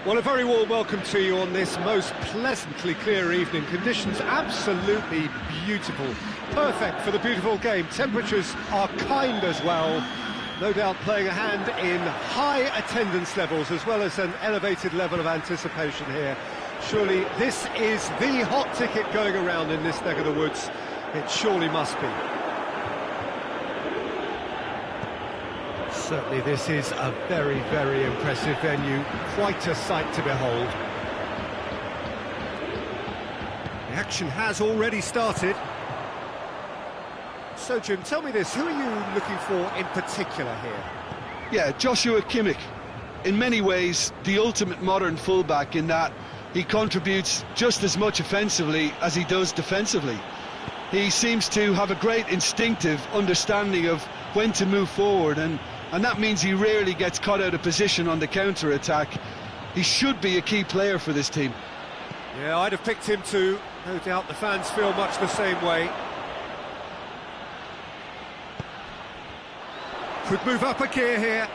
Well, a very warm welcome to you on this most pleasantly clear evening. Conditions absolutely beautiful. Perfect for the beautiful game. Temperatures are kind as well. No doubt playing a hand in high attendance levels as well as an elevated level of anticipation here. Surely this is the hot ticket going around in this neck of the woods. It surely must be. Certainly this is a very, very impressive venue. Quite a sight to behold. The action has already started. So, Jim, tell me this, who are you looking for in particular here? Yeah, Joshua Kimmich. In many ways, the ultimate modern fullback in that he contributes just as much offensively as he does defensively. He seems to have a great instinctive understanding of when to move forward, and that means he rarely gets caught out of position on the counter-attack. He should be a key player for this team. Yeah, I'd have picked him too. No doubt the fans feel much the same way. Could move up a gear here.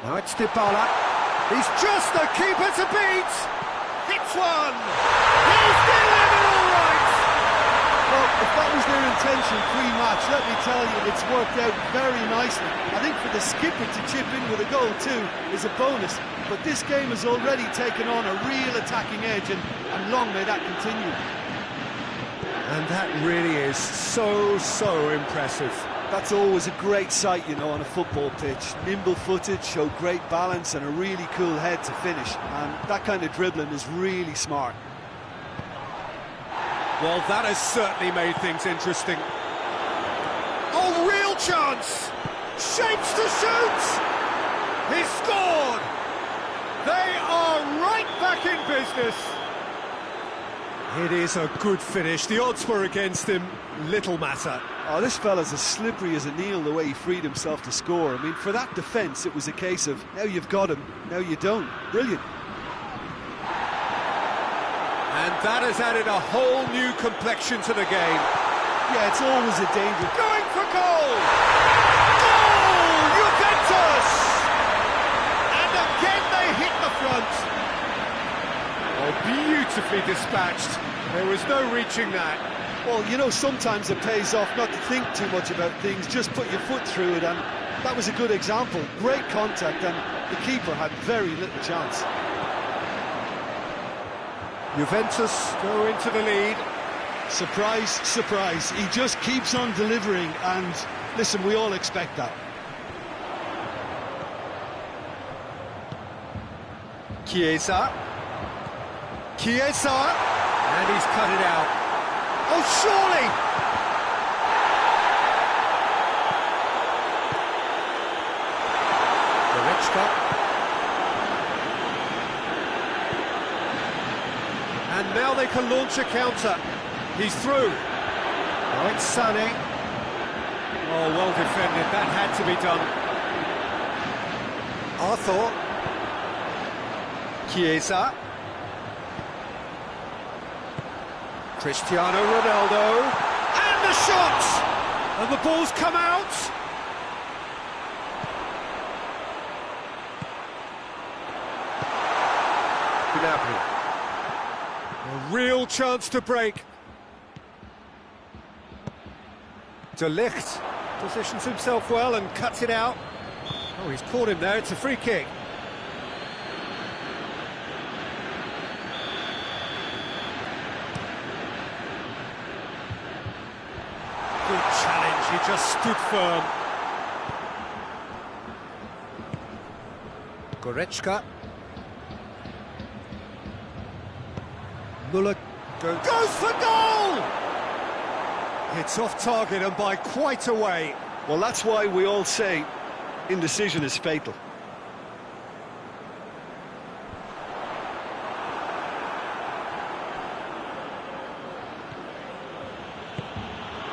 Now it's Dybala. He's just the keeper to beat. Hits one. He's delivered all right. Well, if that was their intention pre-match, let me tell you, it's worked out very nicely. I think for the skipper to chip in with a goal too is a bonus. But this game has already taken on a real attacking edge, and long may that continue. And that really is so impressive. That's always a great sight, you know, on a football pitch. Nimble-footed, show great balance and a really cool head to finish. And that kind of dribbling is really smart. Well, that has certainly made things interesting. Oh, real chance! Shapes to shoot! He scored! They are right back in business. It is a good finish. The odds were against him. Little matter. Oh, this fella's as slippery as an eel the way he freed himself to score. I mean, for that defence, it was a case of, now you've got him, now you don't. Brilliant. And that has added a whole new complexion to the game. Yeah, it's always a danger. Going for goal! Goal! Juventus! And again they hit the front. Oh, beautifully dispatched. There was no reaching that. Well, you know, sometimes it pays off not to think too much about things, just put your foot through it, and that was a good example. Great contact, and the keeper had very little chance. Juventus go into the lead. Surprise, surprise. He just keeps on delivering, and listen, we all expect that. Chiesa, and he's cut it out. Oh, surely! And now they can launch a counter. He's through. Now it's Sané. Oh, well defended. That had to be done. Arthur. Chiesa. Cristiano Ronaldo. And the shot! And the ball's come out. Gnabry. A real chance to break. De Ligt positions himself well and cuts it out. Oh, he's caught him there. It's a free kick. Good challenge. He just stood firm. Goretzka. Muller goes for goal! It's off target and by quite a way. Well, that's why we all say indecision is fatal.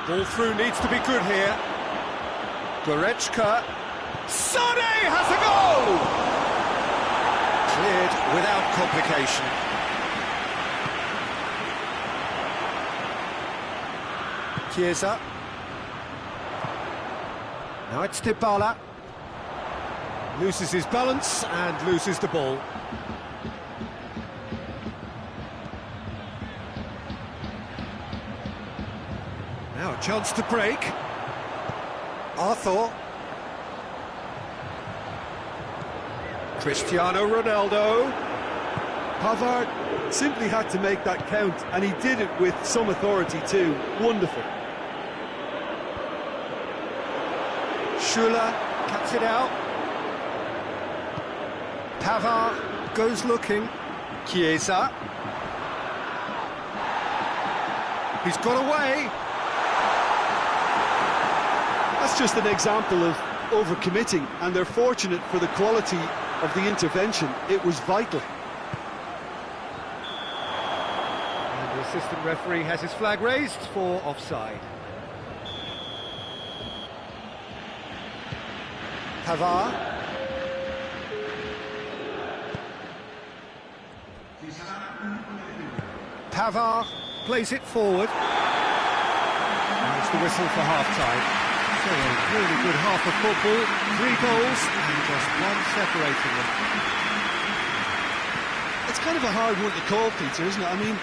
Ball through needs to be good here. Goretzka. Sané has a goal! Cleared without complication. Chiesa. Now it's Dybala. Loses his balance and loses the ball. Now a chance to break. Arthur. Cristiano Ronaldo. Pavard simply had to make that count, and he did it with some authority too. Wonderful. Schuller cuts it out. Pavard goes looking. Chiesa. He's got away. That's just an example of overcommitting, and they're fortunate for the quality of the intervention. It was vital. And the assistant referee has his flag raised for offside. Pavard. Pavard plays it forward. And it's the whistle for half-time. So a really good half of football, 3 goals and just one separating them. It's kind of a hard one to call, Peter, isn't it? I mean,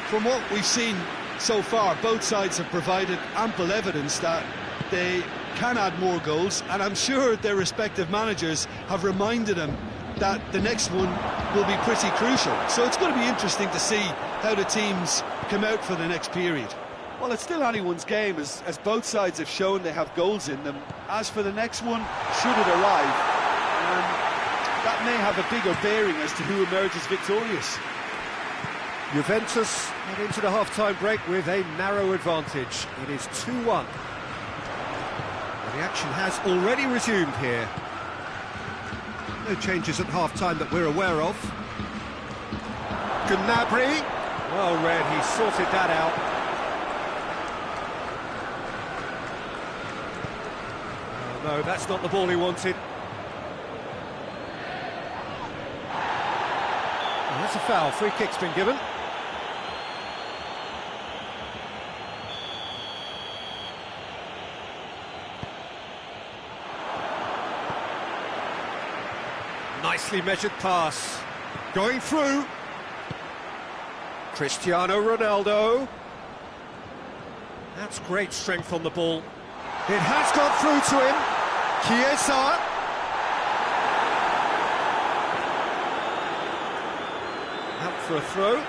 from what we've seen so far, both sides have provided ample evidence that they can add more goals, and I'm sure their respective managers have reminded them that the next one will be pretty crucial. So it's going to be interesting to see how the teams come out for the next period. Well, it's still anyone's game, as both sides have shown they have goals in them. As for the next one, should it arrive, that may have a bigger bearing as to who emerges victorious. Juventus head into the half-time break with a narrow advantage. It is 2-1. The action has already resumed here. No changes at half-time that we're aware of. Gnabry, well read, he sorted that out. Oh, no, that's not the ball he wanted. And that's a foul, free kick's been given. Nicely measured pass. Going through. Cristiano Ronaldo. That's great strength on the ball. It has got through to him. Chiesa. Out for a throw.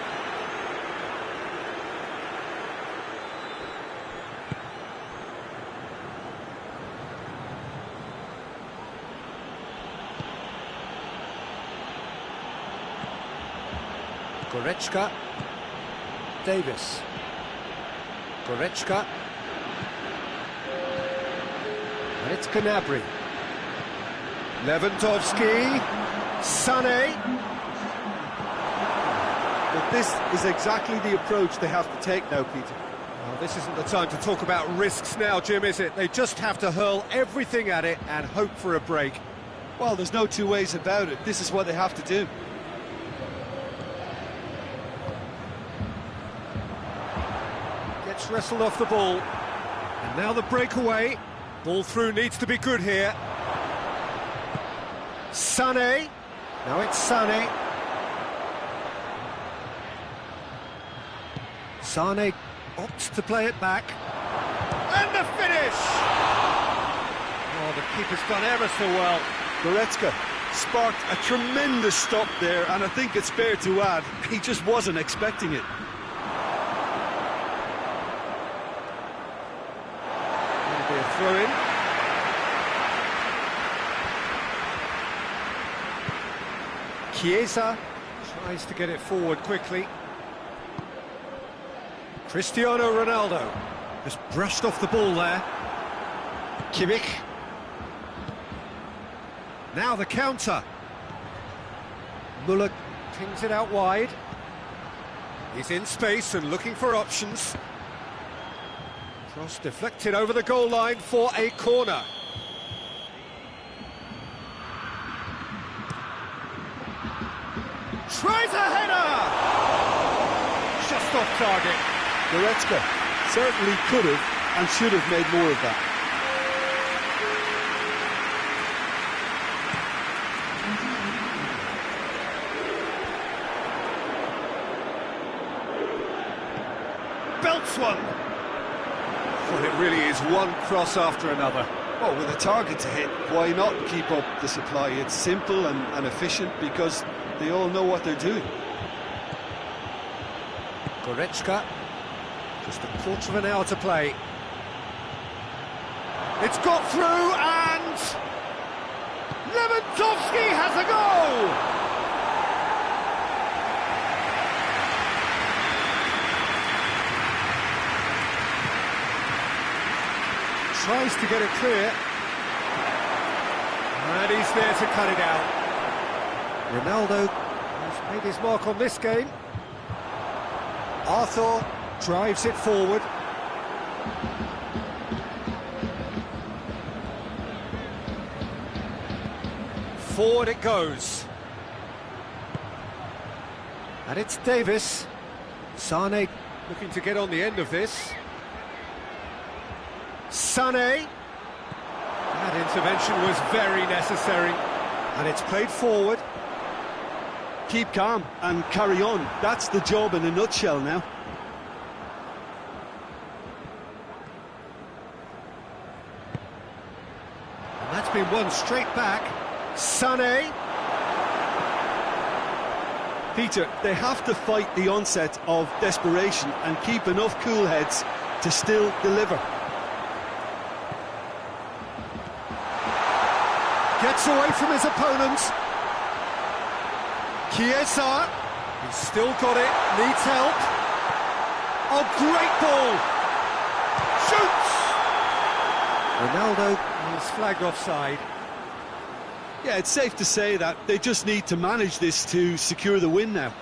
Goretzka. Davis. Goretzka. And it's Gnabry. Lewandowski. Sané. But this is exactly the approach they have to take now, Peter. Well, this isn't the time to talk about risks now, Jim, is it? They just have to hurl everything at it and hope for a break. Well, there's no two ways about it. This is what they have to do. Gets wrestled off the ball. And now the breakaway. Ball through needs to be good here. Sané. Now it's Sané. Sané opts to play it back. And the finish! Oh, the keeper's done ever so well. Goretzka sparked a tremendous stop there, and I think it's fair to add, he just wasn't expecting it. That'll be a throw-in. Chiesa tries to get it forward quickly. Cristiano Ronaldo just brushed off the ball there. Kimmich. Now the counter. Müller pings it out wide. He's in space and looking for options. Cross deflected over the goal line for a corner. Tries a header! Just off target. Goretzka certainly could have and should have made more of that. Belts one. Well, it really is one cross after another. Well, with a target to hit, why not keep up the supply? It's simple and efficient because they all know what they're doing. Goretzka, just a quarter of an hour to play. It's got through and Lewandowski has a goal! Tries to get it clear, and he's there to cut it out. Ronaldo has made his mark on this game. Arthur drives it forward. Forward it goes. And it's Davis. Sane looking to get on the end of this. Sané. That intervention was very necessary. And it's played forward. Keep calm and carry on. That's the job in a nutshell now. And that's been won straight back. Sané. Peter, they have to fight the onset of desperation and keep enough cool heads to still deliver. Gets away from his opponent. Chiesa, he's still got it, needs help. Oh, great ball! Shoots! Ronaldo is flagged offside. Yeah, it's safe to say that they just need to manage this to secure the win now.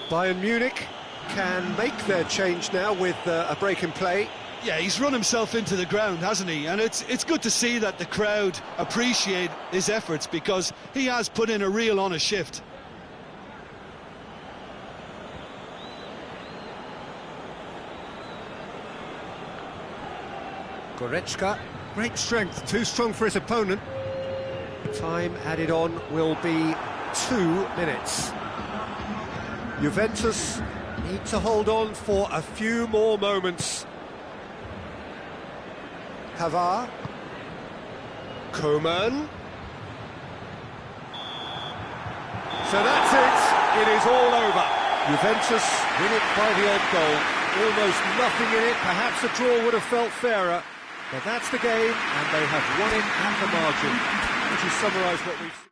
Bayern Munich can make their change now with a break in play. Yeah, he's run himself into the ground, hasn't he? And it's good to see that the crowd appreciate his efforts because he has put in a real honest shift. Goretzka, great strength, too strong for his opponent. Time added on will be 2 minutes. Juventus need to hold on for a few more moments. Havar, Koeman. So that's it. It is all over. Juventus win it by the odd goal. Almost nothing in it. Perhaps a draw would have felt fairer. But that's the game, and they have won it at the margin. Would you summarise what we've seen?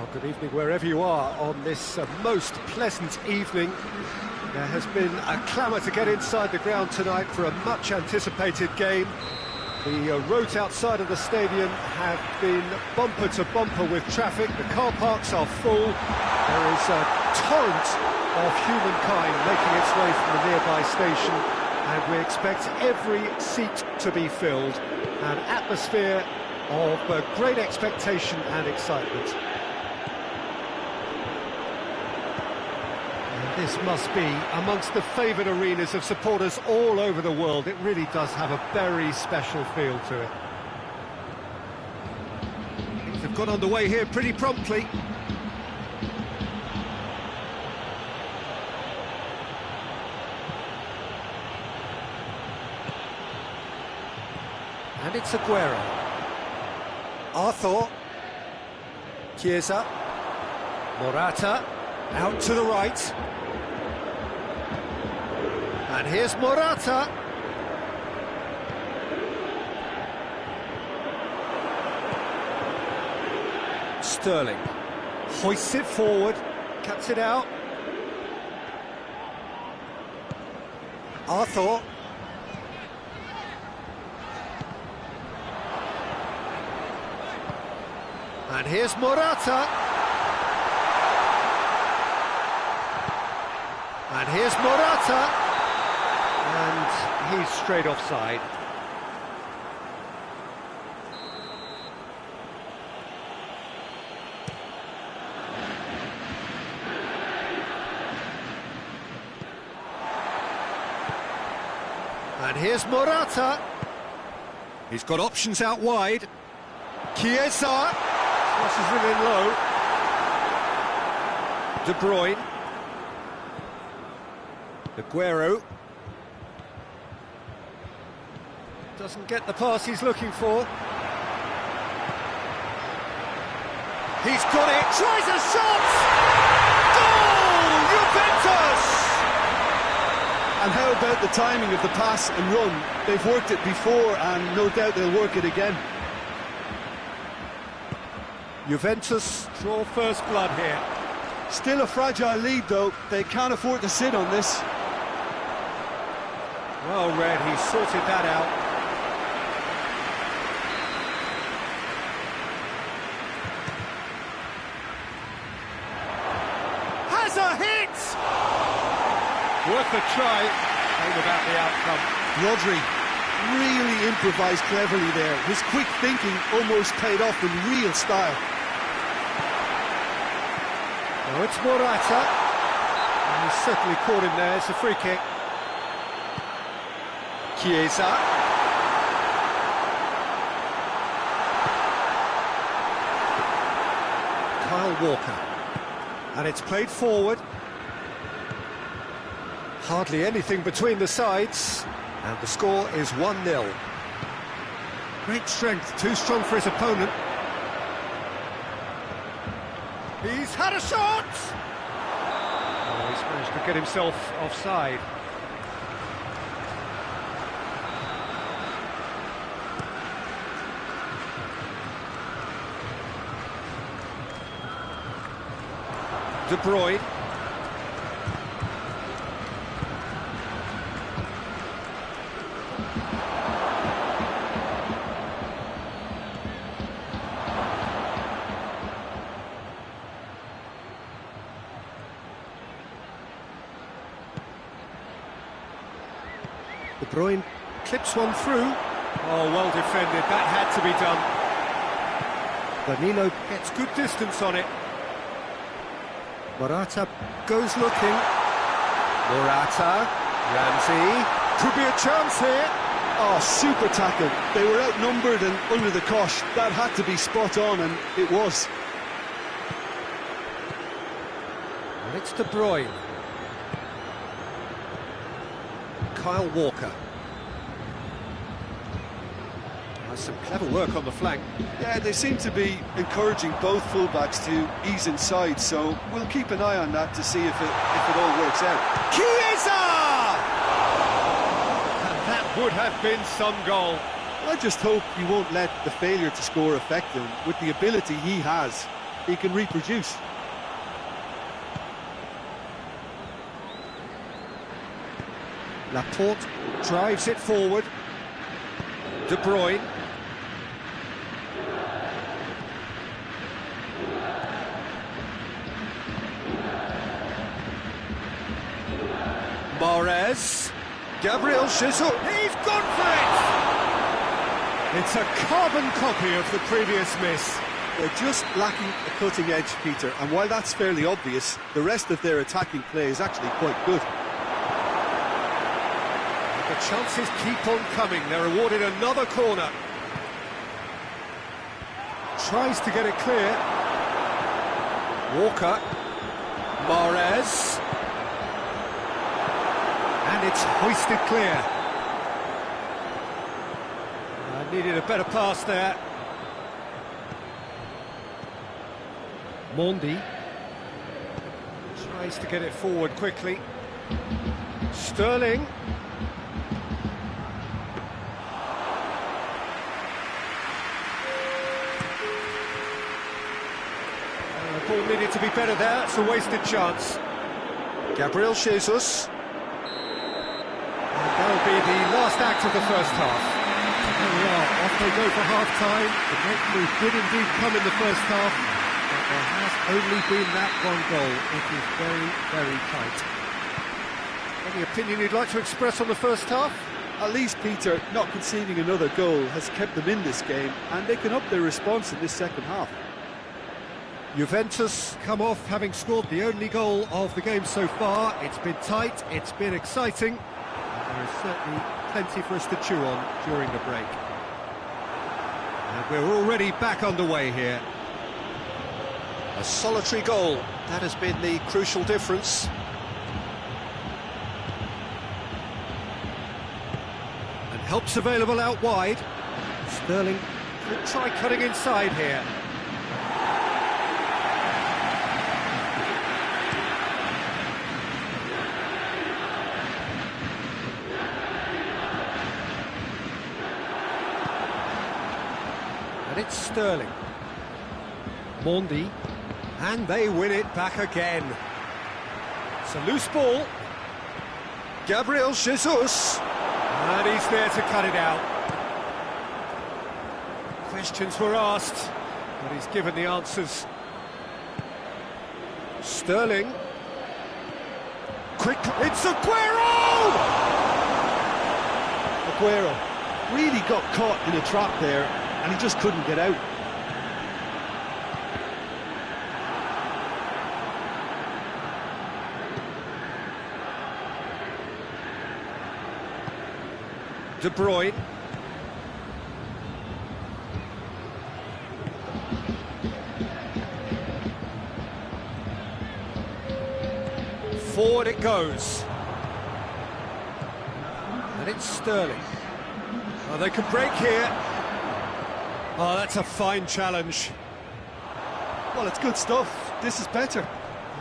Well, good evening wherever you are on this most pleasant evening. There has been a clamour to get inside the ground tonight for a much-anticipated game. The roads outside of the stadium have been bumper to bumper with traffic. The car parks are full. There is a torrent of humankind making its way from the nearby station, and we expect every seat to be filled. An atmosphere of great expectation and excitement. This must be amongst the favoured arenas of supporters all over the world. It really does have a very special feel to it. Things have got underway here pretty promptly. And it's Aguero. Arthur. Chiesa. Morata. Out to the right. And here's Morata. Sterling hoists it forward, cuts it out. Arthur. And here's Morata. And here's Morata. And he's straight offside. And here's Morata. He's got options out wide. Chiesa. Crosses it in low. De Bruyne. Aguero. Doesn't get the pass he's looking for. He's got it, tries a shot! Goal! Juventus! And how about the timing of the pass and run? They've worked it before and no doubt they'll work it again. Juventus draw first blood here. Still a fragile lead though, they can't afford to sit on this. Well read, he sorted that out. Has a hit! Worth a try, shame about the outcome. Rodri really improvised cleverly there. His quick thinking almost paid off in real style. Now it's Morata. And he's certainly caught him there, it's a free kick. Chiesa. Kyle Walker. And it's played forward. Hardly anything between the sides. And the score is 1-0. Great strength, too strong for his opponent. He's had a shot! Oh, he's managed to get himself offside. De Bruyne. De Bruyne clips one through. Oh, well defended, that had to be done. Danilo gets good distance on it. Morata goes looking. Morata, Ramsey, could be a chance here. Oh, super tackle. They were outnumbered and under the cosh. That had to be spot on, and it was. And it's De Bruyne. Kyle Walker. That's some clever work on the flank. Yeah, they seem to be encouraging both fullbacks to ease inside, so we'll keep an eye on that to see if it all works out. Chiesa! And that would have been some goal. I just hope he won't let the failure to score affect him with the ability he has. he can reproduce. Laporte drives it forward. De Bruyne. Mahrez. Gabriel Jesus. He's gone for it! It's a carbon copy of the previous miss. They're just lacking a cutting edge, Peter, and while that's fairly obvious, the rest of their attacking play is actually quite good. The chances keep on coming. They're awarded another corner. Tries to get it clear. Walker. Mahrez. And it's hoisted clear. Needed a better pass there. Mondi tries to get it forward quickly. Sterling. The ball needed to be better there. It's a wasted chance. Gabriel Jesus. And that'll be the last act of the first half. There we are, off they go for half-time. The breakthrough did indeed come in the first half, but there has only been that one goal. It is very, very tight. Any opinion you'd like to express on the first half? At least, Peter, not conceding another goal has kept them in this game, and they can up their response in this second half. Juventus come off having scored the only goal of the game so far. It's been tight, it's been exciting, and there is certainly plenty for us to chew on during the break. And we're already back underway here. A solitary goal, that has been the crucial difference. And help's available out wide. Sterling could try cutting inside here. And it's Sterling. Mondi. And they win it back again. It's a loose ball. Gabriel Jesus. And he's there to cut it out. Questions were asked, but he's given the answers. Sterling. Quick, it's Aguero! Aguero really got caught in a trap there, and he just couldn't get out. De Bruyne. Forward it goes. And it's Sterling. Oh, they could break here. Oh, that's a fine challenge. Well, it's good stuff. This is better.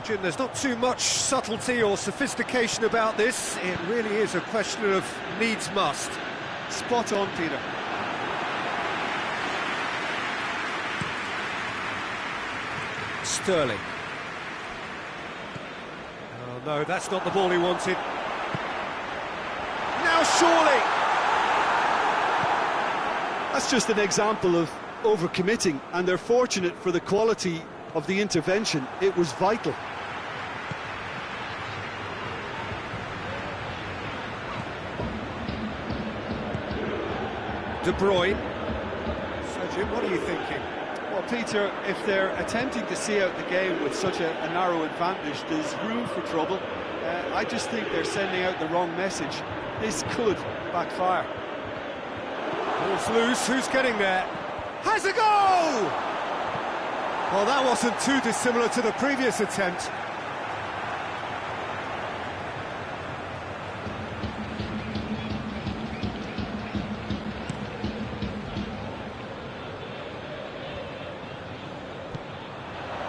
Jim, there's not too much subtlety or sophistication about this. It really is a question of needs must. Spot on, Peter. Sterling. Oh no, that's not the ball he wanted. Now surely! That's just an example of overcommitting, and they're fortunate for the quality of the intervention. It was vital. De Bruyne. So Jim, what are you thinking? Well, Peter, if they're attempting to see out the game with such a narrow advantage, there's room for trouble. I just think they're sending out the wrong message. This could backfire. Ball's loose, who's getting there? Has a goal! Well, that wasn't too dissimilar to the previous attempt.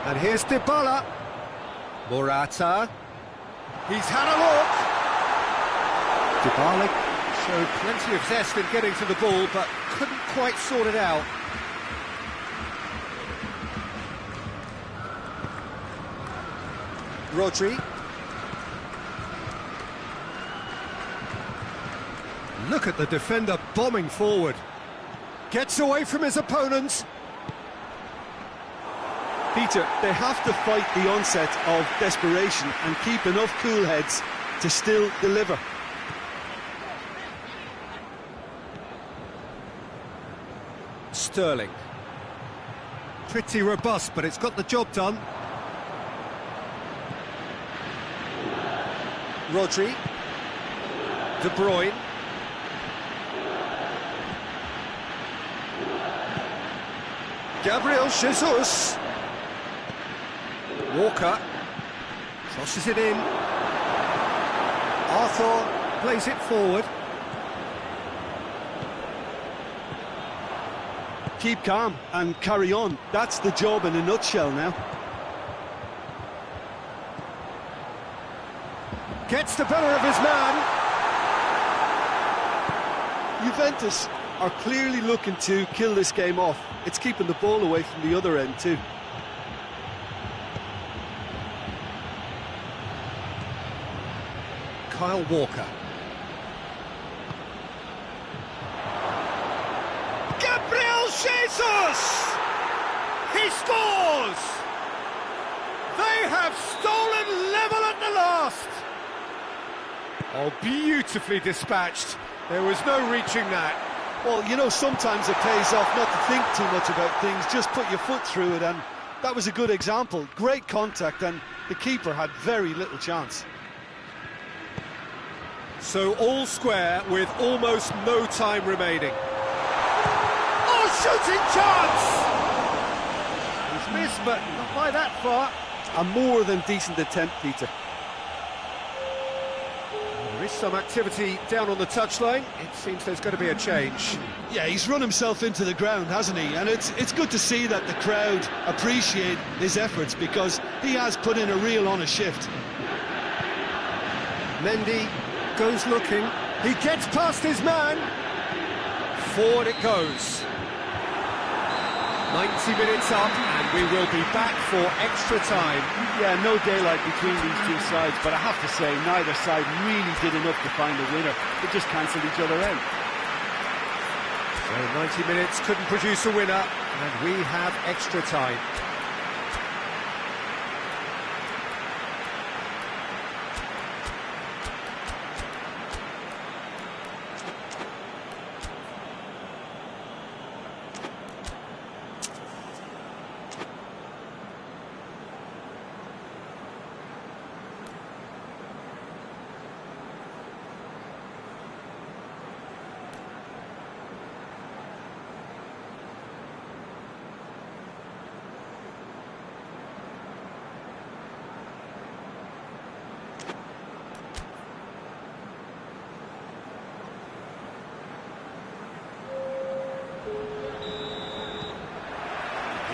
And here's Dybala. Morata. He's had a look. Dybala showed plenty of zest in getting to the ball, but couldn't quite sort it out. Rodri. Look at the defender bombing forward. Gets away from his opponents. Peter, they have to fight the onset of desperation and keep enough cool heads to still deliver. Sterling. Pretty robust, but it's got the job done. Rodri. De Bruyne. Gabriel Jesus. Walker. Crosses it in. Arthur plays it forward. Keep calm and carry on. That's the job in a nutshell now. Gets the better of his man. Juventus are clearly looking to kill this game off. It's keeping the ball away from the other end too. Kyle Walker. Gabriel Jesus! He scores! They have stolen level at the last! Oh, beautifully dispatched. There was no reaching that. Well, you know, sometimes it pays off not to think too much about things, just put your foot through it, and that was a good example. Great contact, and the keeper had very little chance. So all square with almost no time remaining. Oh, shooting chance! He's missed, but not by that far. A more than decent attempt, Peter. There is some activity down on the touchline. It seems there's going to be a change. Yeah, he's run himself into the ground, hasn't he? And it's good to see that the crowd appreciate his efforts, because he has put in a real honest shift. Mendy goes looking. He gets past his man. Forward it goes. 90 minutes up, and we will be back for extra time. Yeah, no daylight between these two sides, but I have to say, neither side really did enough to find a winner. They just cancelled each other out. So 90 minutes couldn't produce a winner, and we have extra time.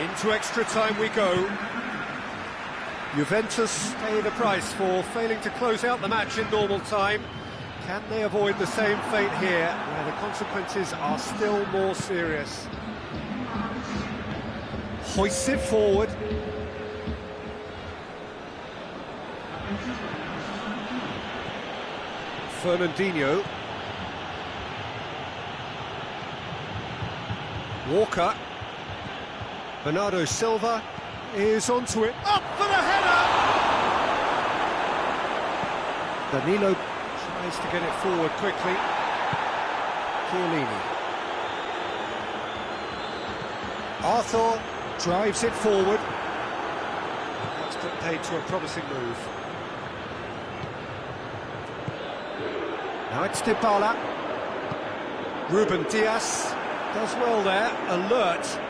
Into extra time we go. Juventus pay the price for failing to close out the match in normal time. Can they avoid the same fate here, where the consequences are still more serious? Hoists it forward. Fernandinho. Walker. Bernardo Silva is onto it. Up for the header! Danilo tries to get it forward quickly. Chiellini. Arthur drives it forward. That's put paid to a promising move. Now it's Dybala. Ruben Dias does well there, alert.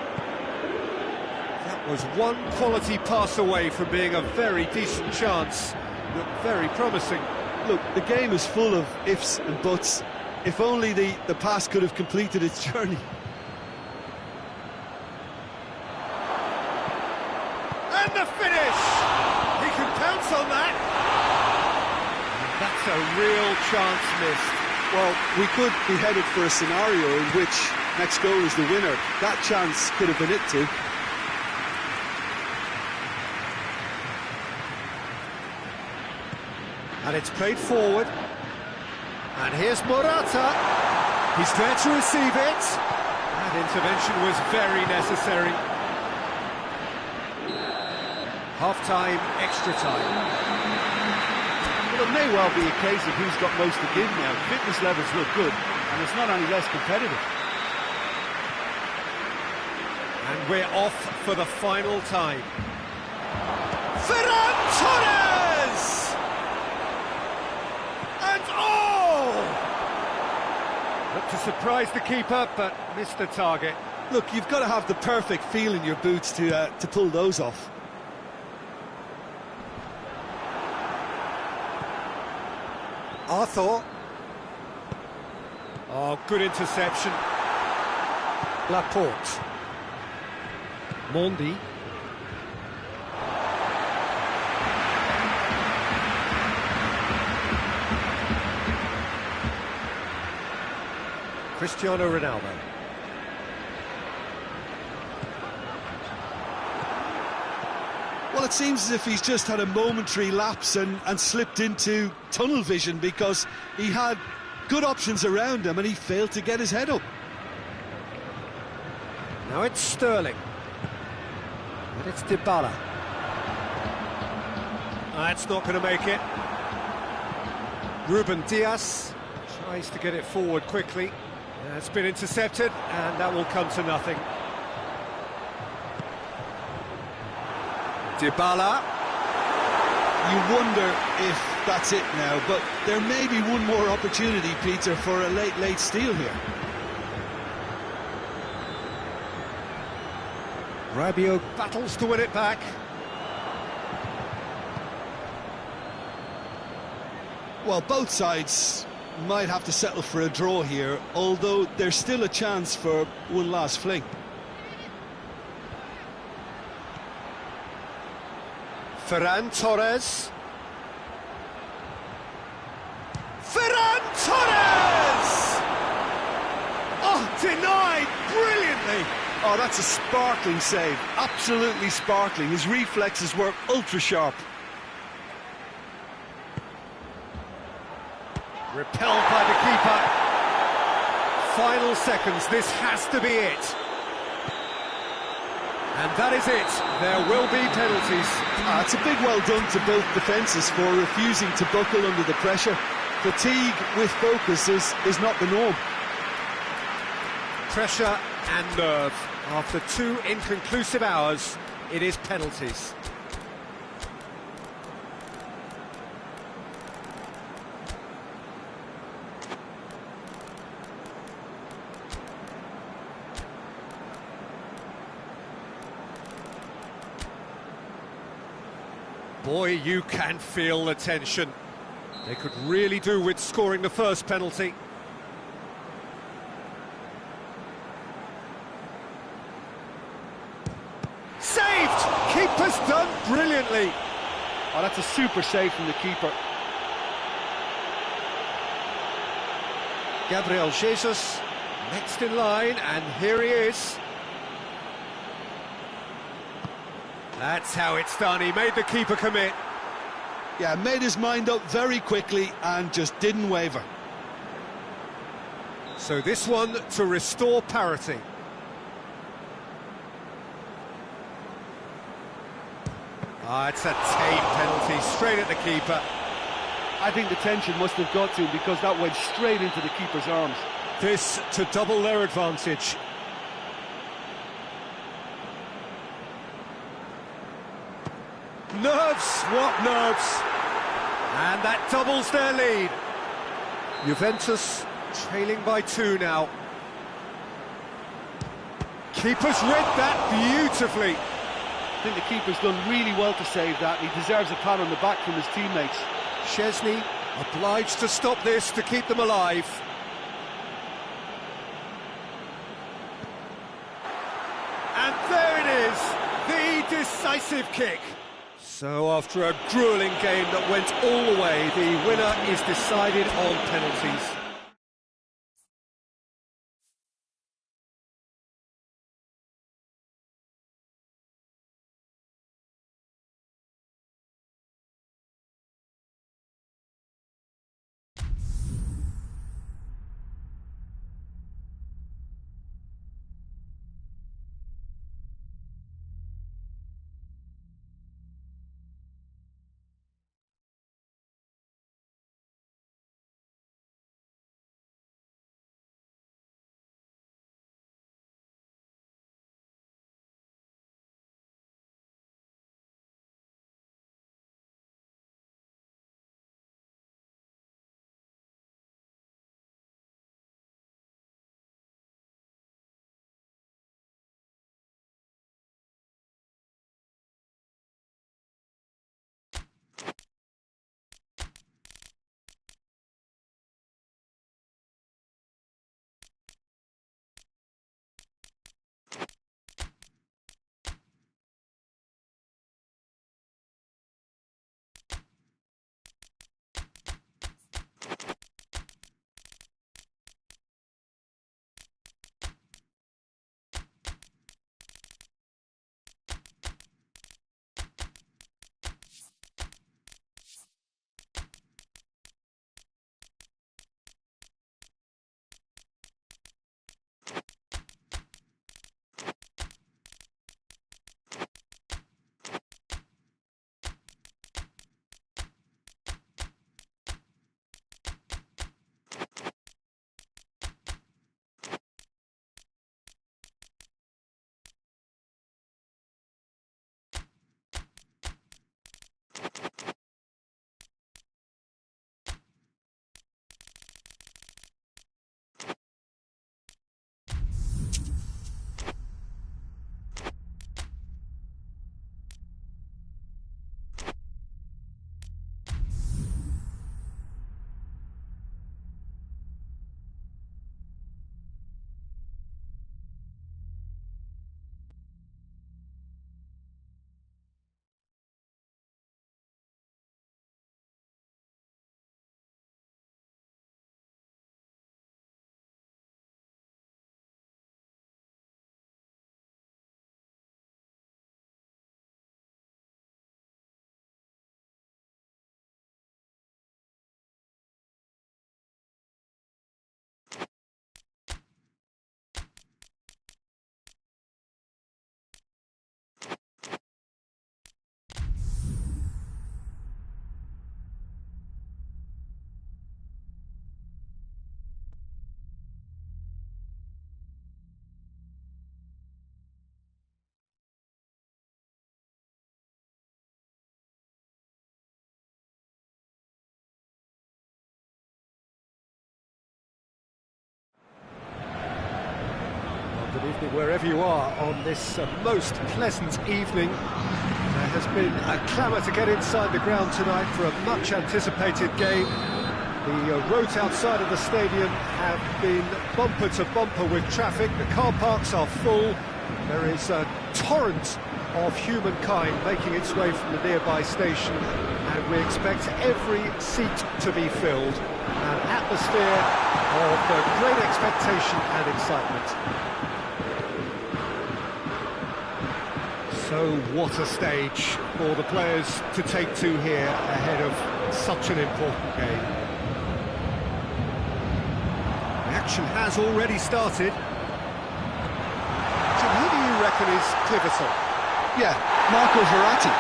That was one quality pass away from being a very decent chance. Looked very promising. Look, the game is full of ifs and buts. If only the pass could have completed its journey. And the finish! He can pounce on that. And that's a real chance missed. Well, we could be headed for a scenario in which next goal is the winner. That chance could have been it too. And it's played forward. And here's Morata. He's there to receive it. That intervention was very necessary. Half-time, extra time. Well, it may well be a case of who's got most to give now. Fitness levels look good, and it's not any less competitive. And we're off for the final time. Ferran Torres! And looked to surprise the keeper, but missed the target. Look, you've got to have the perfect feel in your boots to pull those off. Arthur. Oh, good interception. Laporte. Mondi. Cristiano Ronaldo. Well, it seems as if he's just had a momentary lapse and slipped into tunnel vision, because he had good options around him and he failed to get his head up. Now it's Sterling. And it's Dybala. That's not going to make it. Ruben Dias tries to get it forward quickly. It's been intercepted, and that will come to nothing. Dybala. You wonder if that's it now, but there may be one more opportunity, Peter, for a late steal here. Rabiot battles to win it back. Well, both sides might have to settle for a draw here, although there's still a chance for one last fling. Ferran Torres. Ferran Torres! Oh, denied brilliantly. Oh, that's a sparkling save, absolutely sparkling. His reflexes were ultra sharp. Repelled by the keeper. Final seconds, this has to be it. And that is it. There will be penalties. It's a big well done to both defences for refusing to buckle under the pressure. Fatigue with focus is not the norm. Pressure and nerve. After 2 inconclusive hours, it is penalties. Boy, you can feel the tension. They could really do with scoring the first penalty. Saved! Keeper's done brilliantly. Oh, that's a super save from the keeper. Gabriel Jesus next in line, and here he is. That's how it's done. He made the keeper commit. Yeah, made his mind up very quickly and just didn't waver. So this one to restore parity. It's a tame penalty, straight at the keeper. I think the tension must have got to him, because that went straight into the keeper's arms. This to double their advantage. Nerves, what nerves? And that doubles their lead. Juventus trailing by 2 now. Keeper's read that beautifully. I think the keeper's done really well to save that. He deserves a pat on the back from his teammates. Szczesny obliged to stop this to keep them alive. And there it is, the decisive kick. So after a gruelling game that went all the way, the winner is decided on penalties. Good evening wherever you are on this most pleasant evening. There has been a clamour to get inside the ground tonight for a much anticipated game. The roads outside of the stadium have been bumper to bumper with traffic. The car parks are full. There is a torrent of humankind making its way from the nearby station, and we expect every seat to be filled. An atmosphere of great expectation and excitement. So what a stage for the players to take to here ahead of such an important game. The action has already started. So who do you reckon is pivotal? Yeah, Marco Verratti.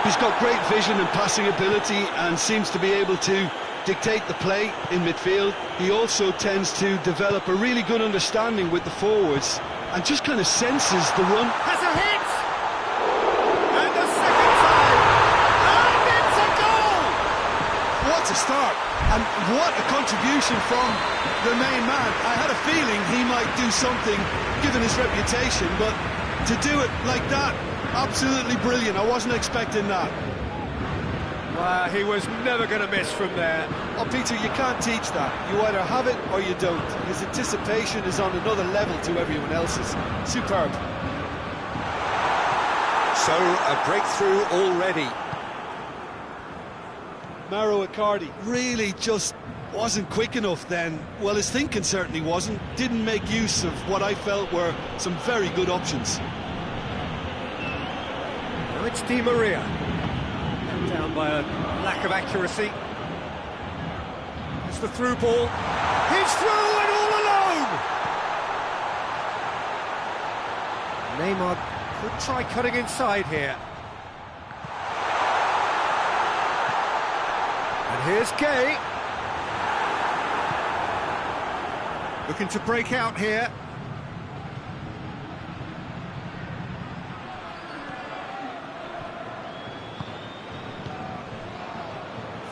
He's got great vision and passing ability and seems to be able to dictate the play in midfield. He also tends to develop a really good understanding with the forwards and just kind of senses the run. Has a hit! And the second time! And it's a goal! What a start! And what a contribution from the main man. I had a feeling he might do something, given his reputation, but to do it like that, absolutely brilliant. I wasn't expecting that. Well, he was never going to miss from there. Oh, Peter, you can't teach that. You either have it or you don't. His anticipation is on another level to everyone else's. Superb. So, a breakthrough already. Mauro Icardi. Really just wasn't quick enough then. Well, his thinking certainly wasn't. Didn't make use of what I felt were some very good options. Now it's Di Maria. Down by a lack of accuracy. It's the through ball. He's through and all alone! Neymar could try cutting inside here. And here's Gay. Looking to break out here.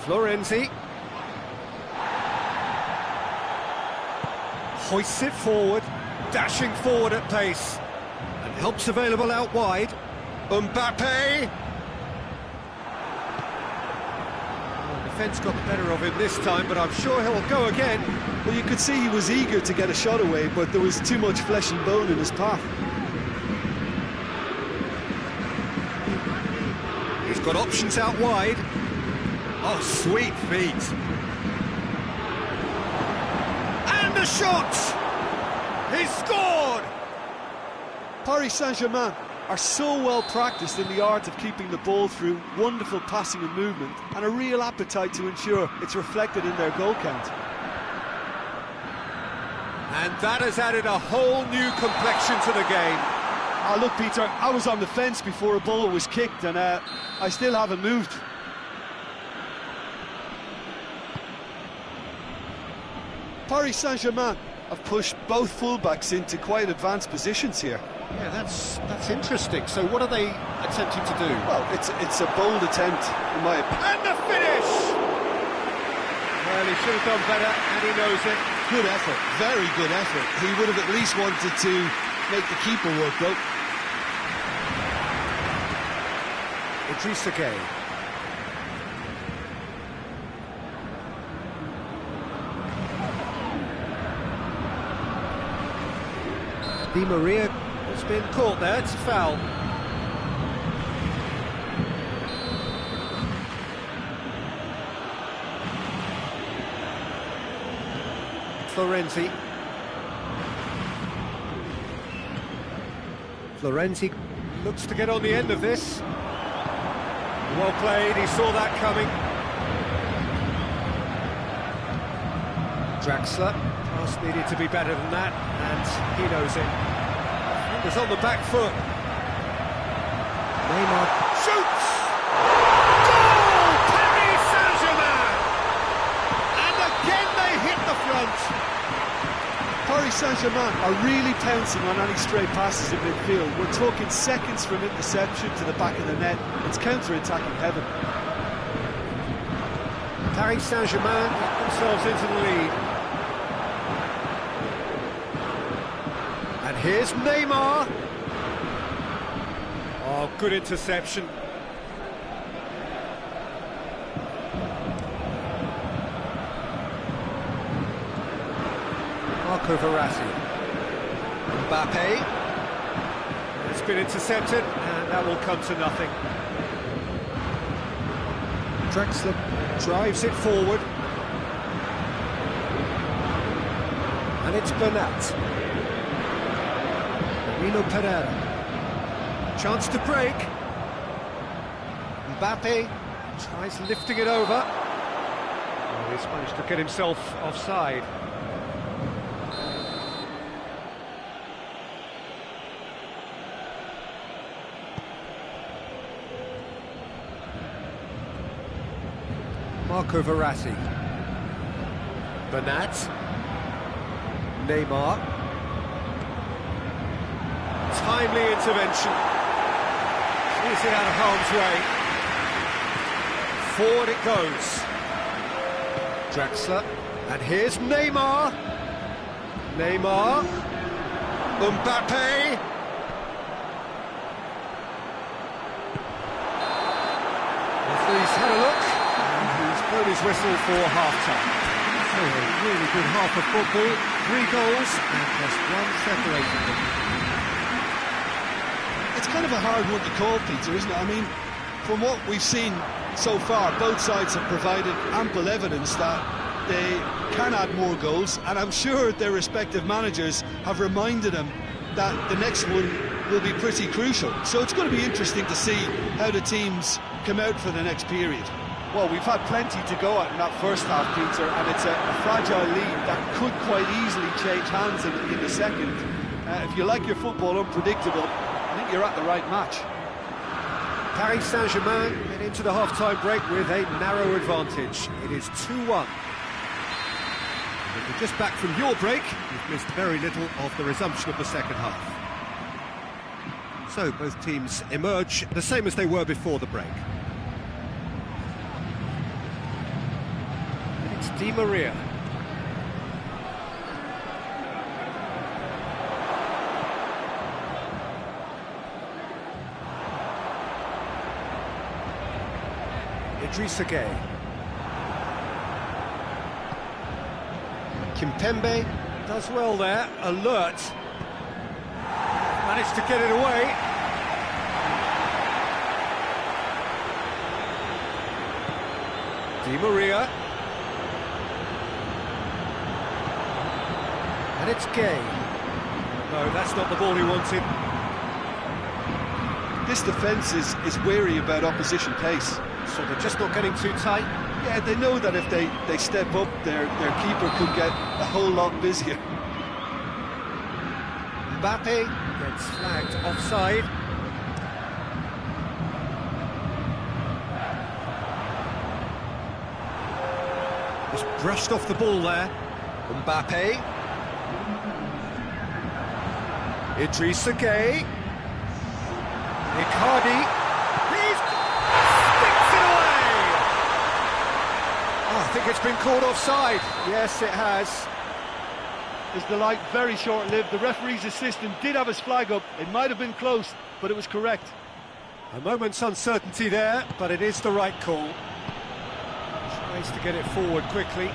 Florenzi hoists it forward, dashing forward at pace, and helps available out wide. Mbappe! The defence got the better of him this time, but I'm sure he'll go again. Well, you could see he was eager to get a shot away, but there was too much flesh and bone in his path. He's got options out wide. Oh, sweet feet. And the shot! He's scored! Paris Saint-Germain are so well practiced in the art of keeping the ball through wonderful passing and movement, and a real appetite to ensure it's reflected in their goal count. And that has added a whole new complexion to the game. Ah, look, Peter, I was on the fence before a ball was kicked, and I still haven't moved. Paris Saint-Germain have pushed both fullbacks into quite advanced positions here. Yeah, that's interesting. So what are they attempting to do? Well, it's a bold attempt, in my opinion. And the finish! Well, he should have done better, and he knows it. Good effort, very good effort. He would have at least wanted to make the keeper work, though. Idrissa Gueye. Di Maria has been caught there, it's a foul. Florenzi looks to get on the end of this. Well played, he saw that coming. Draxler, pass needed to be better than that, and he knows it. Fingers on the back foot. Neymar shoots! Goal! Paris Saint-Germain! And again they hit the front. Paris Saint-Germain are really pouncing on any stray passes in midfield. We're talking seconds from interception to the back of the net. It's counter-attacking heaven. Paris Saint-Germain get themselves into the lead. And here's Neymar. Oh, good interception. Marco Verratti. Mbappe. It's been intercepted, and that will come to nothing. Draxler drives it forward. And it's Bernat. Marino Pereira. Chance to break. Mbappe tries lifting it over. Oh, he's managed to get himself offside. Marco Verratti. Bernat. Neymar. Timely intervention. Easy out of harm's way. Forward it goes. Draxler. And here's Neymar. Neymar. Mbappe. Referee's had a look. Blown his whistle for half-time. So a really good half of football, 3 goals and just one separating them. It's kind of a hard one to call, Peter, isn't it? I mean, from what we've seen so far, both sides have provided ample evidence that they can add more goals, and I'm sure their respective managers have reminded them that the next one will be pretty crucial. So it's going to be interesting to see how the teams come out for the next period. Well, we've had plenty to go at in that first half, Peter, and it's a fragile lead that could quite easily change hands in the second. If you like your football unpredictable, I think you're at the right match. Paris Saint-Germain get into the half-time break with a narrow advantage. It is 2-1. If you're just back from your break, you've missed very little of the resumption of the second half. So both teams emerge the same as they were before the break. Di Maria. Idrissa Gueye. Kimpembe does well there, alert. Managed to get it away. Di Maria. And it's Gueye. No, that's not the ball he wanted. This defence is wary about opposition pace. So they're just not getting too tight. Yeah, they know that if they step up, their keeper could get a whole lot busier. Mbappe gets flagged offside. Just brushed off the ball there. Mbappe. Idrissa Gueye. Icardi. He's sticks it away! Oh, I think it's been called offside. Yes, it has. Is the light very short-lived? The referee's assistant did have his flag up. It might have been close, but it was correct. A moment's uncertainty there, but it is the right call. Tries to get it forward quickly.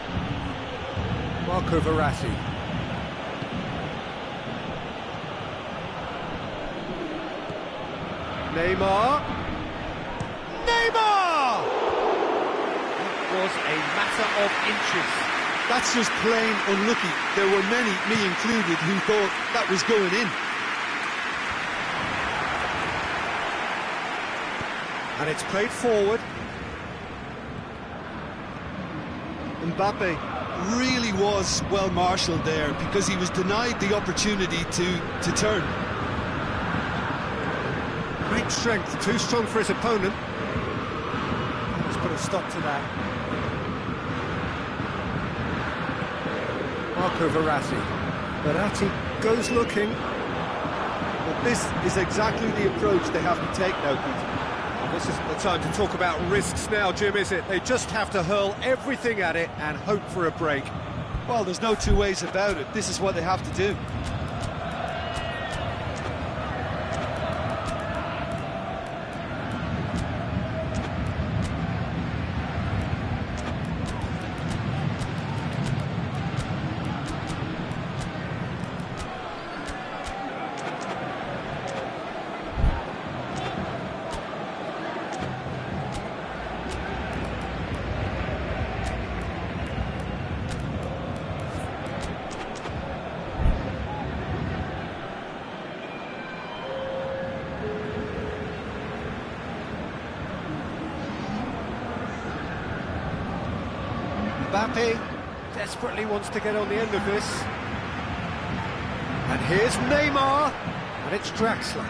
Marco Verratti. Neymar. Neymar! It was a matter of inches. That's just plain unlucky. There were many, me included, who thought that was going in. And it's played forward. Mbappe really was well marshalled there because he was denied the opportunity to turn. Great strength, too strong for his opponent. Let's put a stop to that. Marco Verratti. Verratti goes looking. But this is exactly the approach they have to take now, Peter. This isn't the time to talk about risks now, Jim, is it? They just have to hurl everything at it and hope for a break. Well, there's no two ways about it. This is what they have to do. Mbappe desperately wants to get on the end of this. And here's Neymar, and it's Draxler.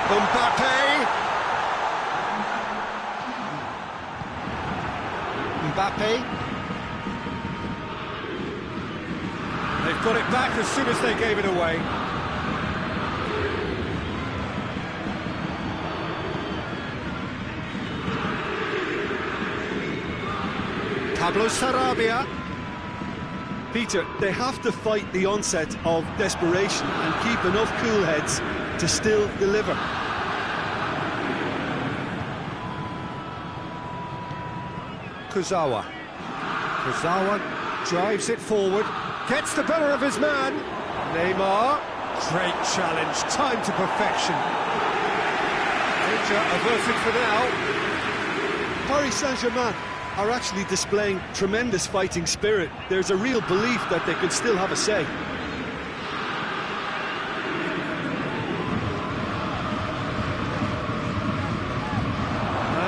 Mbappe! Mbappe. They've got it back as soon as they gave it away. Pablo Sarabia. Peter, they have to fight the onset of desperation and keep enough cool heads to still deliver. Kurzawa. Kurzawa drives it forward, gets the better of his man. Neymar, great challenge, time to perfection. Danger averted for now. Paris Saint-Germain are actually displaying tremendous fighting spirit. There's a real belief that they could still have a say.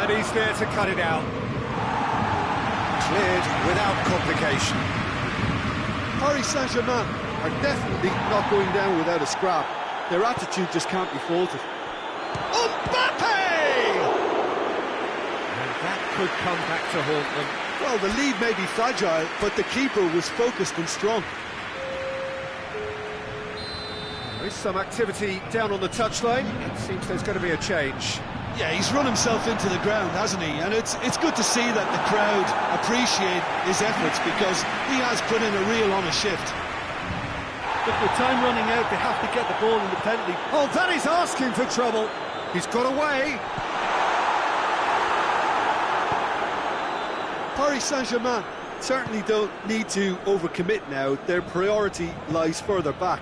And he's there to cut it out. Cleared without complication. Paris Saint-Germain are definitely not going down without a scrap. Their attitude just can't be faulted. Mbappe! That could come back to haunt them. Well, the lead may be fragile, but the keeper was focused and strong. There is some activity down on the touchline. It seems there's going to be a change. Yeah, he's run himself into the ground, hasn't he? And it's good to see that the crowd appreciate his efforts because he has put in a real honest shift. But with time running out, they have to get the ball independently. Oh, that is asking for trouble. He's got away. Paris Saint-Germain certainly don't need to overcommit now. Their priority lies further back.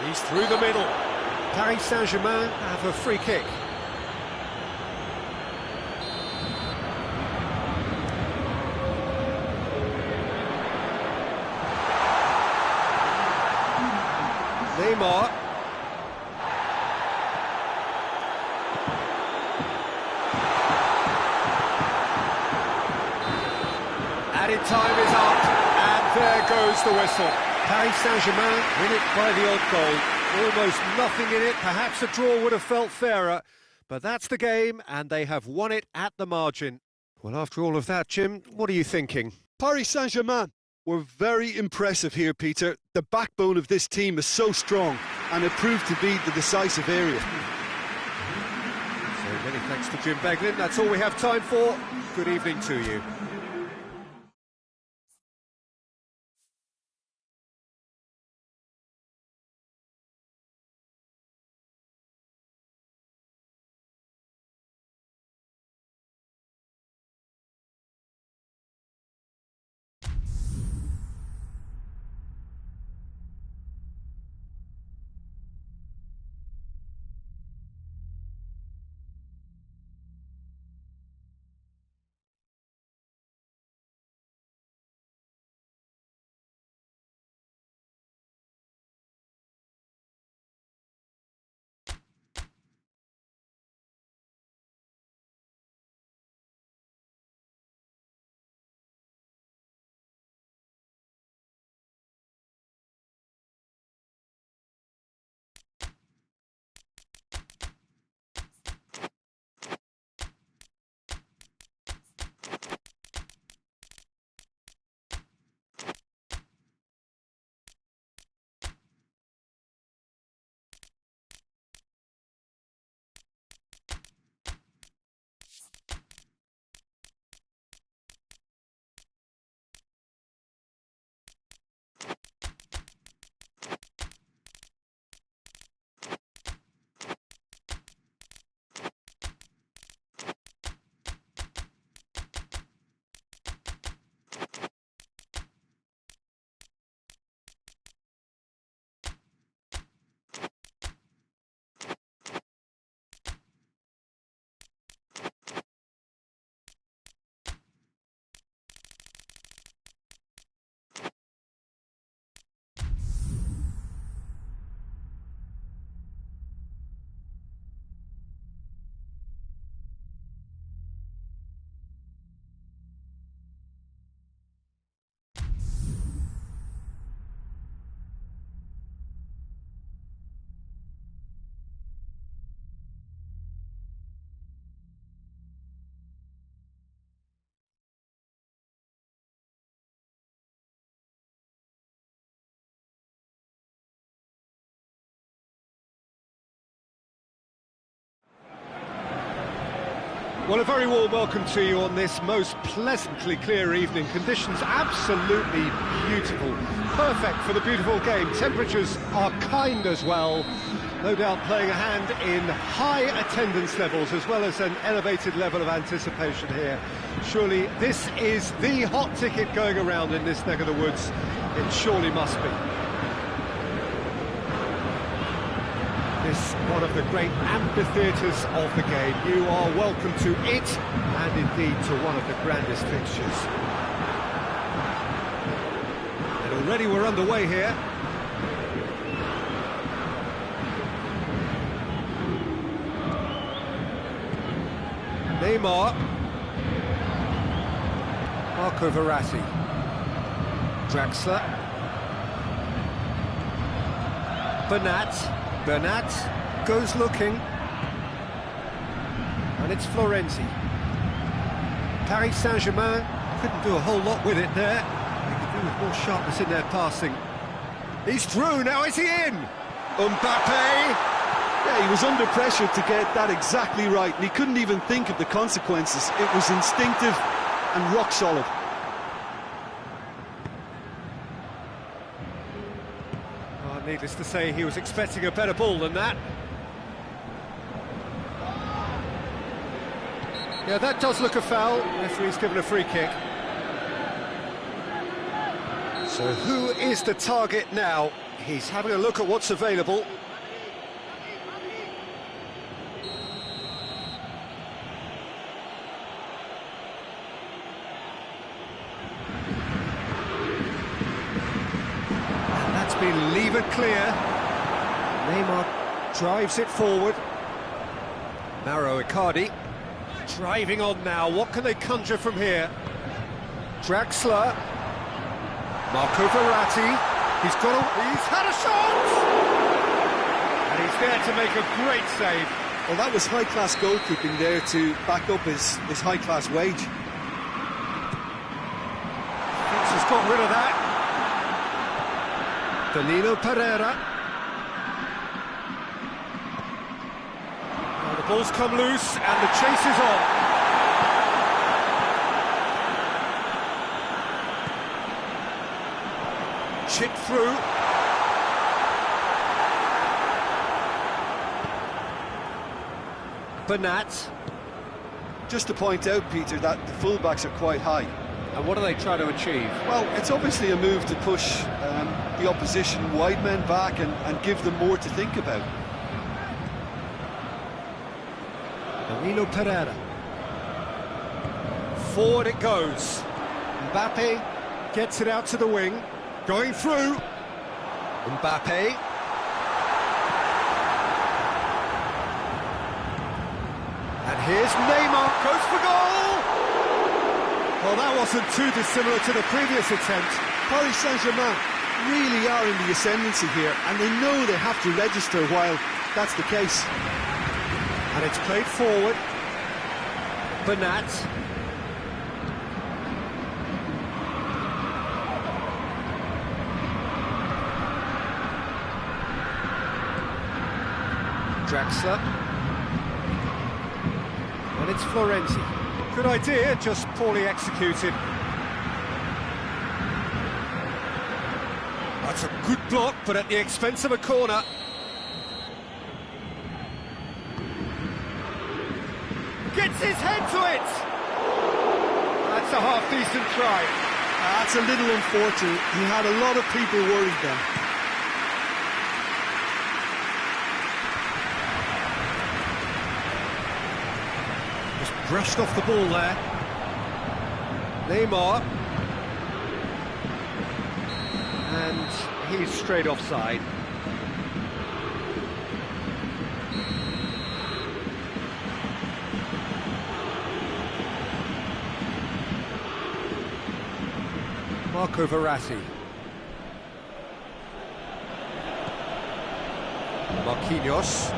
He's through the middle. Paris Saint-Germain have a free kick. Neymar. Added time is up, and there goes the whistle. Paris Saint-Germain win it by the odd goal. Almost nothing in it, perhaps a draw would have felt fairer, But that's the game, and they have won it at the margin. Well, after all of that, Jim, what are you thinking? Paris Saint-Germain were very impressive here, Peter. The backbone of this team is so strong, and it proved to be the decisive area. So many thanks to Jim Beglin. That's all we have time for. Good evening to you. Well, a very warm welcome to you on this most pleasantly clear evening. Conditions absolutely beautiful. Perfect for the beautiful game. Temperatures are kind as well. No doubt playing a hand in high attendance levels as well as an elevated level of anticipation here. Surely this is the hot ticket going around in this neck of the woods. It surely must be. This one of the great amphitheatres of the game. You are welcome to it, and indeed to one of the grandest fixtures. And already we're underway here. Neymar. Marco Verratti. Draxler. Bernat goes looking, and it's Florenzi. Paris Saint-Germain couldn't do a whole lot with it there. They could do with more sharpness in their passing. He's through, now is he in? Mbappe! Yeah, he was under pressure to get that exactly right, and he couldn't even think of the consequences. It was instinctive and rock solid. Needless to say, he was expecting a better ball than that. Yeah, that does look a foul. Referee's given a free kick. So who is the target now? He's having a look at what's available. Been levered clear. Neymar drives it forward. Mauro Icardi driving on now. What can they conjure from here? Draxler. Marco Verratti. He's had a shot! And he's there to make a great save. Well, that was high-class goalkeeping there to back up his high-class wage. Thinks he's got rid of that. Danilo Pereira. Now the ball's come loose and the chase is on. Chip through. Bernat. Just to point out, Peter, that the fullbacks are quite high. And what are they trying to achieve? Well, it's obviously a move to push the opposition wide men back and give them more to think about. Danilo Pereira. Forward it goes. Mbappe gets it out to the wing. Going through. Mbappe. And here's Neymar, goes for goal! Well, that wasn't too dissimilar to the previous attempt. Paris Saint-Germain really are in the ascendancy here, and they know they have to register while that's the case. And it's played forward. Bernat. Draxler. And it's Florenzi. Good idea, just poorly executed. That's a good block, but at the expense of a corner. Gets his head to it! That's a half-decent try. That's a little unfortunate. He had a lot of people worried then. Brushed off the ball there. Neymar. And he's straight offside. Marco Verratti. Marquinhos.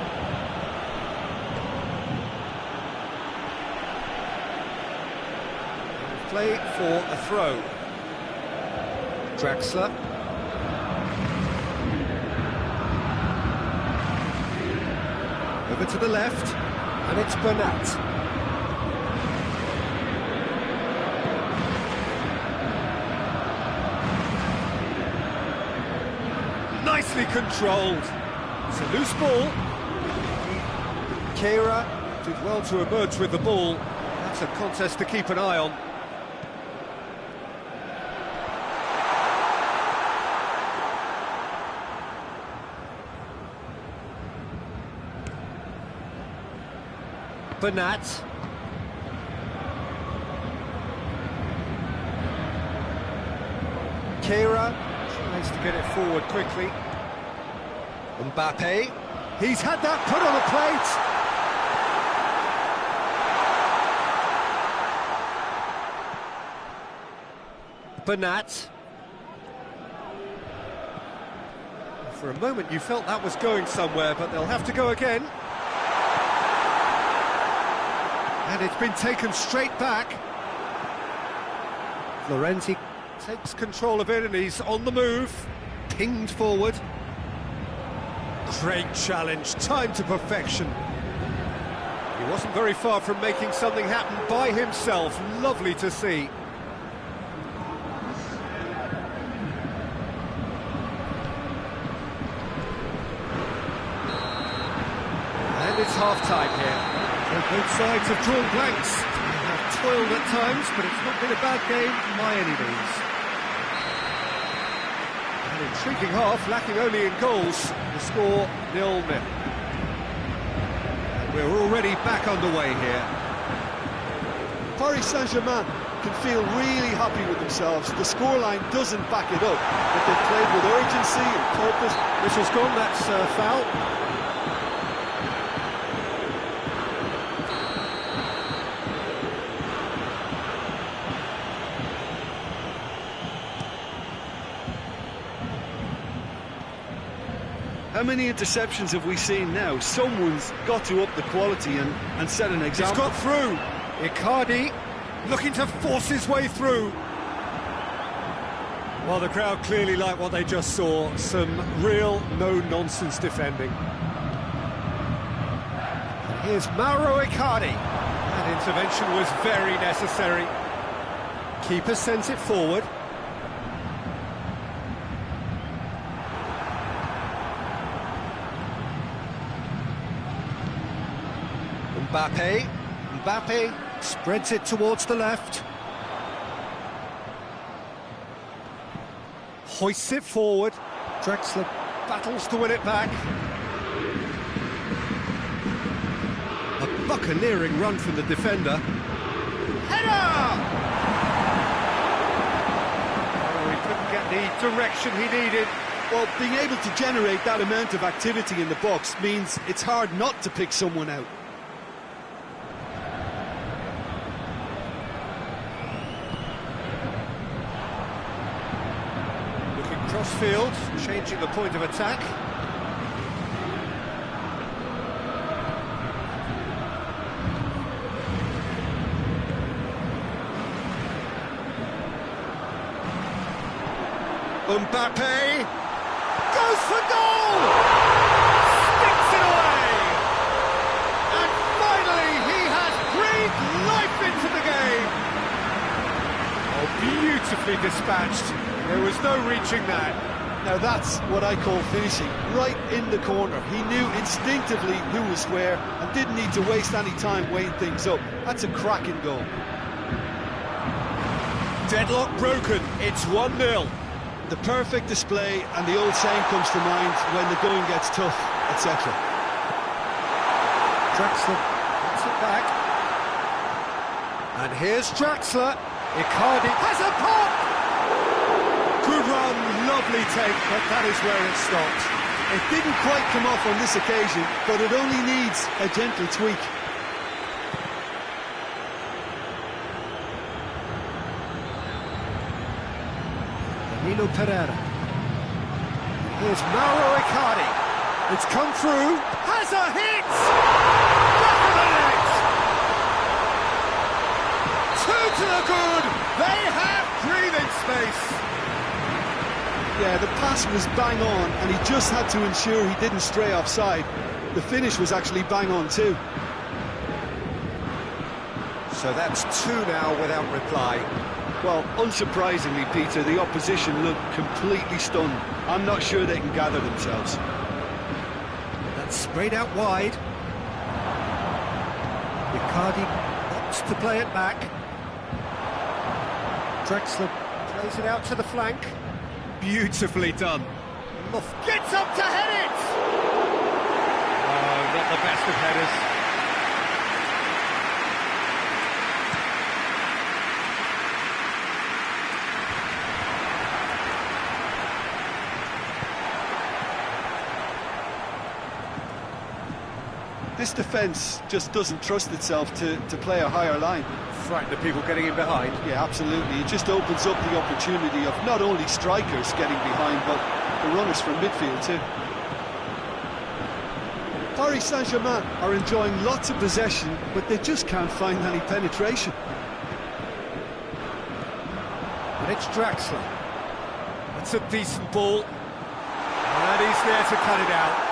Play for a throw. Draxler. Over to the left, and it's Bernat. Nicely controlled. It's a loose ball. Keira did well to emerge with the ball. That's a contest to keep an eye on. Bernat. Keira tries to get it forward quickly. Mbappe. He's had that put on a plate. Bernat. For a moment you felt that was going somewhere, but they'll have to go again. And it's been taken straight back. Florenzi takes control of it and he's on the move. Pinged forward. Great challenge, timed to perfection. He wasn't very far from making something happen by himself. Lovely to see. And it's half-time here. So both sides have drawn blanks. They have toiled at times, but it's not been a bad game by any means. An intriguing half, lacking only in goals. The score 0-0. And we're already back underway here. Paris Saint-Germain can feel really happy with themselves. The scoreline doesn't back it up, but they've played with urgency and purpose. Whistle's gone, that's a foul. How many interceptions have we seen now? Someone's got to up the quality and set an He's example. got through. Icardi looking to force his way through. Well, the crowd clearly like what they just saw. Some real no-nonsense defending. And here's Mauro Icardi. That intervention was very necessary. Keeper sends it forward. Mbappe spreads it towards the left. Hoists it forward. Drexler battles to win it back. A buccaneering run from the defender. Header! Oh, he couldn't get the direction he needed. Well, being able to generate that amount of activity in the box means it's hard not to pick someone out. Crossfield, changing the point of attack. Mbappe goes for goal! Sticks it away! And finally he has breathed life into the game! Oh, beautifully dispatched. There was no reaching that. Now that's what I call finishing, right in the corner. He knew instinctively who was where and didn't need to waste any time weighing things up. That's a cracking goal. Deadlock broken, it's 1-0. The perfect display, and the old saying comes to mind, when the going gets tough, etc. Draxler puts it back. And here's Draxler. Icardi has a pop! Good run, lovely take, but that is where it stopped. It didn't quite come off on this occasion, but it only needs a gentle tweak. Danilo Pereira. Here's Mauro Icardi. It's come through. Has a hit! Back of the net! Two to the good. They have breathing space. Yeah, the pass was bang on, and he just had to ensure he didn't stray offside. The finish was actually bang on too. So that's two now without reply. Well, unsurprisingly, Peter, the opposition looked completely stunned. I'm not sure they can gather themselves. That's sprayed out wide. Icardi opts to play it back. Drexler plays it out to the flank. Beautifully done. Luff gets up to head it! Oh, not the best of headers. This defence just doesn't trust itself to play a higher line. Frighten the people getting in behind. Yeah, absolutely. It just opens up the opportunity of not only strikers getting behind, but the runners from midfield too. Paris Saint-Germain are enjoying lots of possession, but they just can't find any penetration. And it's Draxler. That's a decent ball. And he's there to cut it out.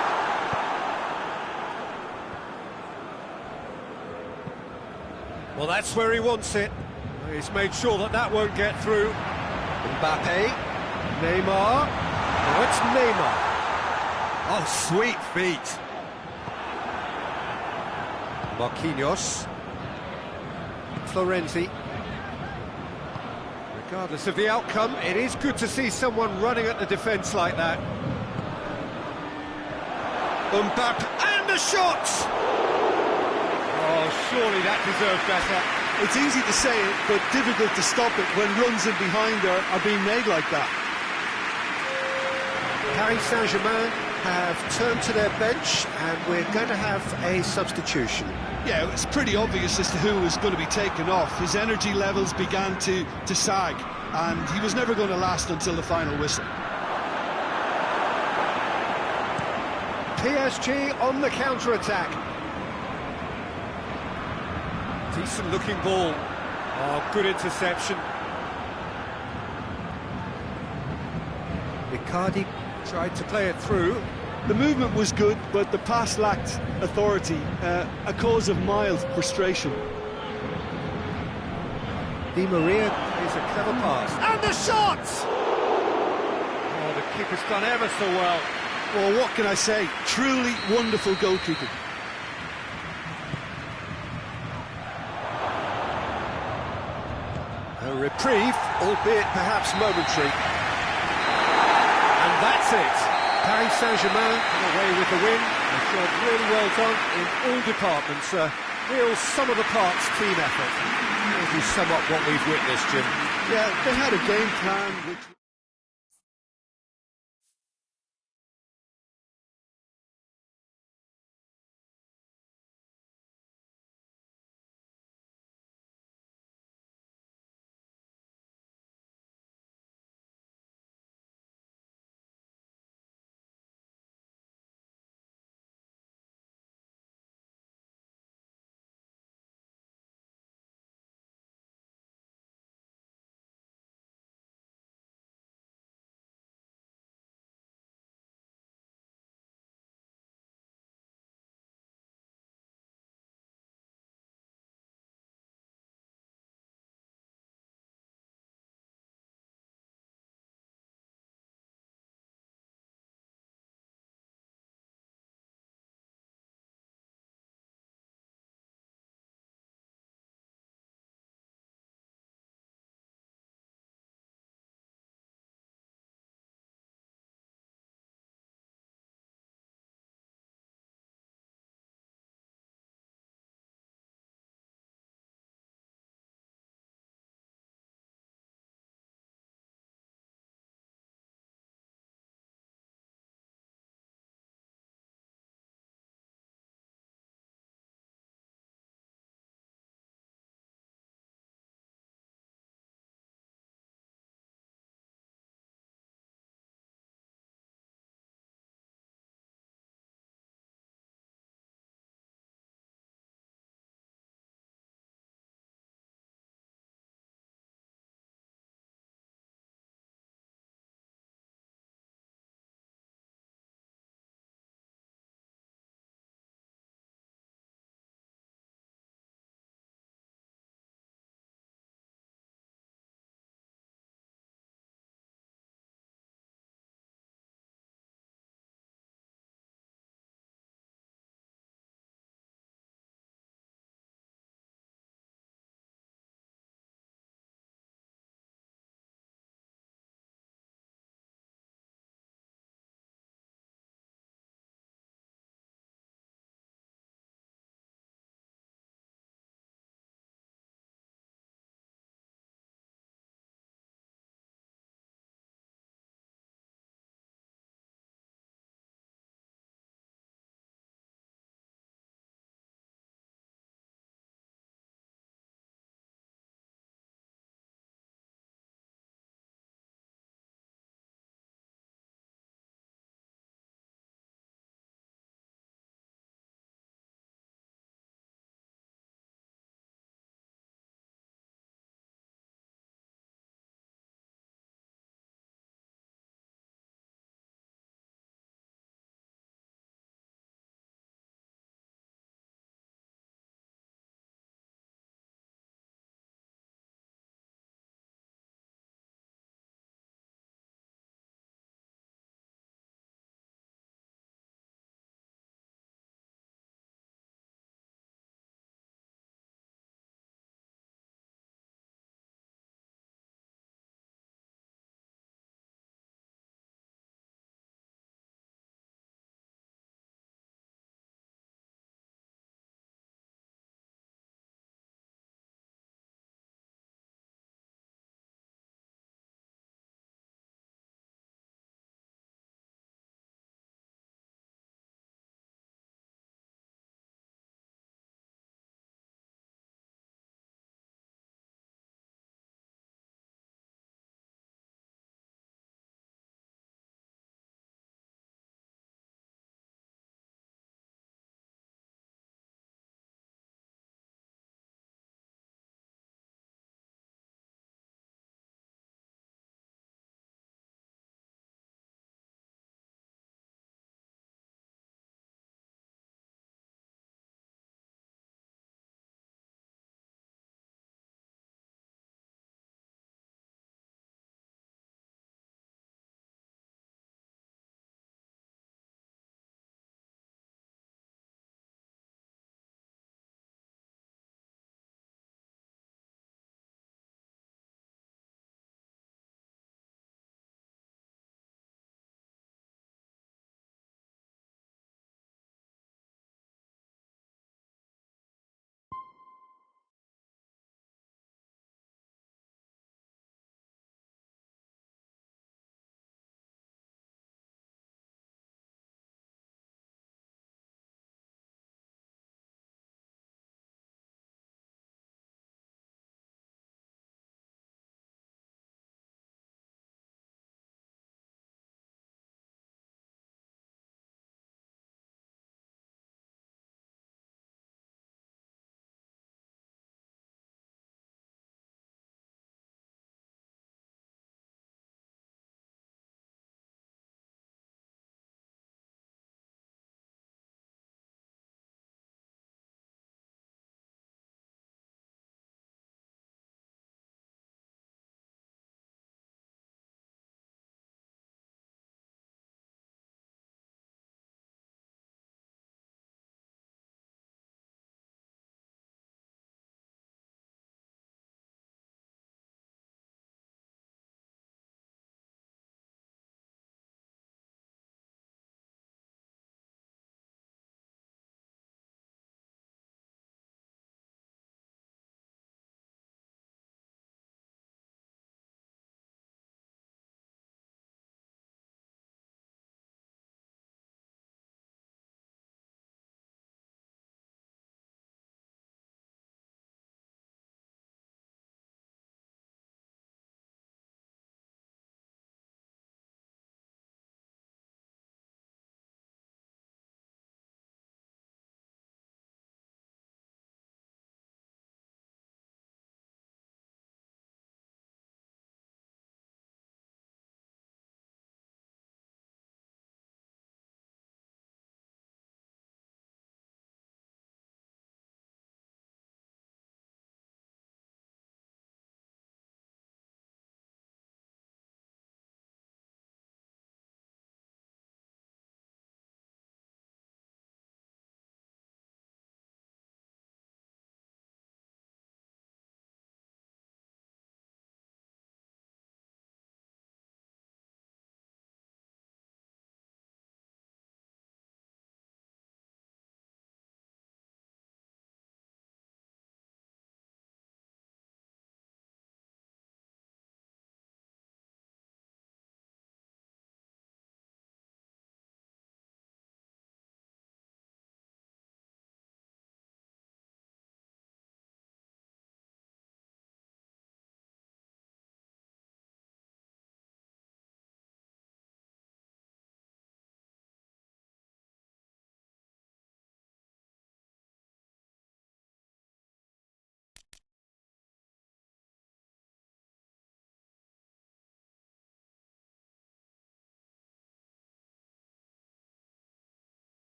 Well, that's where he wants it. He's made sure that that won't get through. Mbappe, Neymar. Now it's Neymar. Oh, sweet feet. Marquinhos. Florenzi. Regardless of the outcome, it is good to see someone running at the defence like that. Mbappe, and the shot! Oh, surely that deserved better. It's easy to say it, but difficult to stop it when runs in behind are being made like that. Paris Saint-Germain have turned to their bench, and we're going to have a substitution. Yeah, it's pretty obvious as to who was going to be taken off. His energy levels began to sag, and he was never going to last until the final whistle. PSG on the counter-attack. Decent looking ball. Oh, good interception. Icardi tried to play it through. The movement was good, but the pass lacked authority, a cause of mild frustration. Di Maria is a clever pass. And the shot! Oh, the keeper's done ever so well. Well, what can I say? Truly wonderful goalkeeping. A reprieve, albeit perhaps momentary. And that's it. Paris Saint-Germain away with the win. A job really well done in all departments. Real sum-of-the-parts team effort. As you sum up what we've witnessed, Jim. Yeah, they had a game plan which...